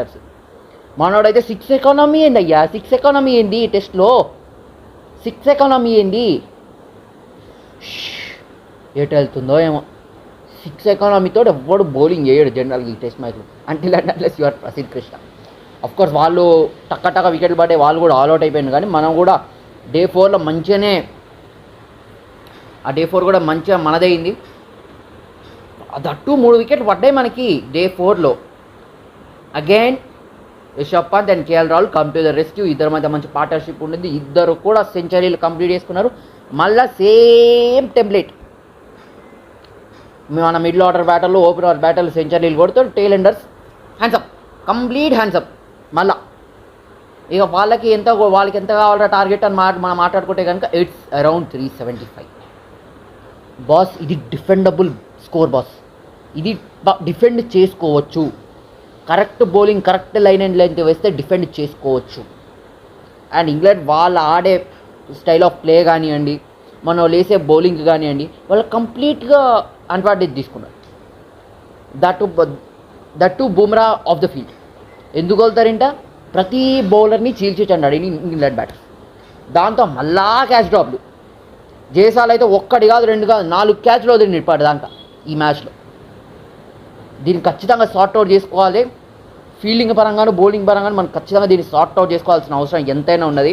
Batters. మనోడైతే 6 economy ఏంది అయ్యా, 6 economy ఏంది టెస్ట్లో, 6 ఎకానమీ ఏంది, ఎటు వెళ్తుందో ఏమో. 6 ఎకానమీతో ఎవ్వడు బౌలింగ్ చేయడు జనరల్గా ఈ టెస్ట్ మ్యాచ్లో until and unless your Prasidh Krishna. Of course వాళ్ళు టక్క వికెట్లు పడే వాళ్ళు కూడా ఆల్అవుట్ అయిపోయింది, కానీ మనం కూడా డే 4లో మంచిగానే, ఆ డే 4 కూడా మంచిగా మనదైంది. దట్టు 3 వికెట్లు పడ్డాయి మనకి డే 4లో. Again Rishabh Pant and KL Rahul come to the rescue. ఇద్దరి మధ్య మంచి పార్ట్నర్షిప్ ఉండింది, ఇద్దరు కూడా సెంచరీలు కంప్లీట్ చేసుకున్నారు. మళ్ళీ సేమ్ టెంప్లెట్, మన మిడిల్ ఆర్డర్ బ్యాటర్లు, ఓపెన్ ఆర్డర్ బ్యాటర్లు సెంచరీలు కొడతారు, tail Ender hands up, complete hands up. మళ్ళా ఇక వాళ్ళకి ఎంత కావాలరా టార్గెట్ అని మనం మాట్లాడుకుంటే కనుక ఇట్స్ అరౌండ్ 375 బాస్. ఇది డిఫెండబుల్ స్కోర్ బాస్, ఇది డిఫెండ్ చేసుకోవచ్చు. Correct bowling, correct line and length వేస్తే డిఫెండ్ చేసుకోవచ్చు. అండ్ ఇంగ్లాండ్ వాళ్ళ ఆడే స్టైల్ ఆఫ్ ప్లే కానివ్వండి, మనం లేసే బౌలింగ్ కానివ్వండి, వాళ్ళు కంప్లీట్గా అడ్వాంటేజ్ తీసుకున్నారు. That to Bumrah of the field. ఎందుకు వెళ్తారంట, ప్రతి బౌలర్ని చీల్చేటన్నాడు ఇంగ్లాండ్ బ్యాటర్స్. దాంతో మళ్ళా క్యాచ్ డ్రాప్లు. జయసాల్ అయితే 1 కాదు 2 కాదు 4 క్యాచ్లు వదిలి నిలిపాడు దాకా ఈ మ్యాచ్లో. దీన్ని ఖచ్చితంగా సార్ట్అవుట్ చేసుకోవాలి. ఫీల్డింగ్ పరంగాను బౌలింగ్ పరంగాను మనం ఖచ్చితంగా దీన్ని సార్ట్అవుట్ చేసుకోవాల్సిన అవసరం ఎంతైనా ఉన్నది.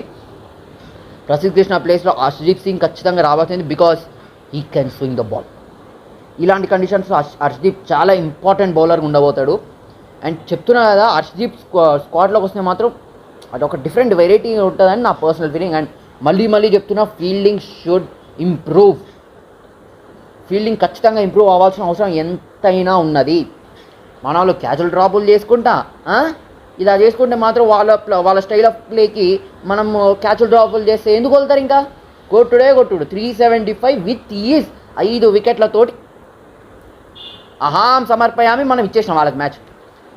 ప్రసిద్ధ్ కృష్ణ ప్లేస్లో హర్షదీప్ సింగ్ ఖచ్చితంగా రావాల్సింది, because he can swing the ball. ఇలాంటి కండిషన్స్ హర్షదీప్ చాలా ఇంపార్టెంట్ బౌలర్గా ఉండబోతాడు. అండ్ చెప్తున్నా కదా, హర్షదీప్ స్క్వాడ్లోకి వస్తే మాత్రం అదొక డిఫరెంట్ వెరైటీ ఉంటుందని నా పర్సనల్ ఫీలింగ్. అండ్ మళ్ళీ చెప్తున్నా, ఫీల్డింగ్ షుడ్ ఇంప్రూవ్. ఫీల్డింగ్ ఖచ్చితంగా ఇంప్రూవ్ అవ్వాల్సిన అవసరం ఎంతైనా ఉన్నది. మన వాళ్ళు క్యాజువల్ డ్రాపులు చేసుకుంటా ఇలా చేసుకుంటే మాత్రం వాళ్ళ స్టైల్ ఆఫ్ ప్లేకి మనం క్యాజువల్ డ్రాపులు చేస్తే ఎందుకు వెళ్తారు. ఇంకా కొట్టుడు 375 విత్ ఈజ్ 5 వికెట్లతోటి అహాం సమర్పయామి మనం ఇచ్చేసినాం వాళ్ళకి మ్యాచ్.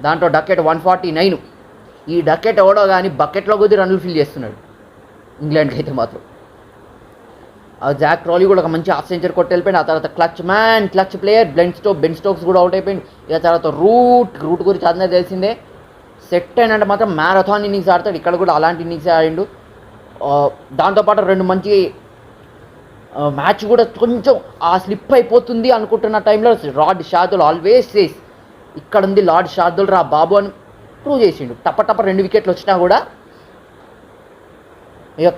దాంట్లో డకెట్ 149. ఈ డకెట్ ఎవడో కానీ బకెట్లో కొద్ది రన్లు ఫిల్ చేస్తున్నాడు ఇంగ్లాండ్కి అయితే మాత్రం. జాక్ ట్రాలీ కూడా ఒక మంచి హాఫ్ సెంచరీ కొట్టి వెళ్ళిపోయింది. ఆ తర్వాత క్లచ్ ప్లేయర్ బెన్ స్టోక్స్ కూడా అవుట్ అయిపోయింది. ఇక తర్వాత రూట్ గురించి అందరికీ తెలిసిందే. సెట్ అయినంటే మాత్రం మ్యారథాన్ ఇన్నింగ్స్ ఆడతాడు, ఇక్కడ కూడా అలాంటి ఇన్నింగ్స్ ఆడిండు. దాంతోపాటు 2 మంచి మ్యాచ్ కూడా కొంచెం ఆ స్లిప్ అయిపోతుంది అనుకుంటున్న టైంలో లార్డ్ షార్దుల్ ఆల్వేస్ సేస్, ఇక్కడ ఉంది లార్డ్ షార్దుల్ రా బాబు అని ప్రూవ్ చేసిండు. టప్ప 2 వికెట్లు వచ్చినా కూడా ఇక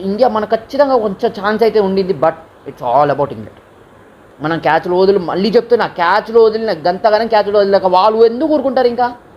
ఇండియా మనకు ఖచ్చితంగా కొంచెం ఛాన్స్ అయితే ఉండింది. But it's all about England. మనం క్యాచ్లు వదిలి, మళ్ళీ చెప్తున్నా, క్యాచ్లు వదిలిన గంతగానే క్యాచ్లు వదిలేక వాళ్ళు ఎందుకు ఊరుకుంటారు ఇంకా.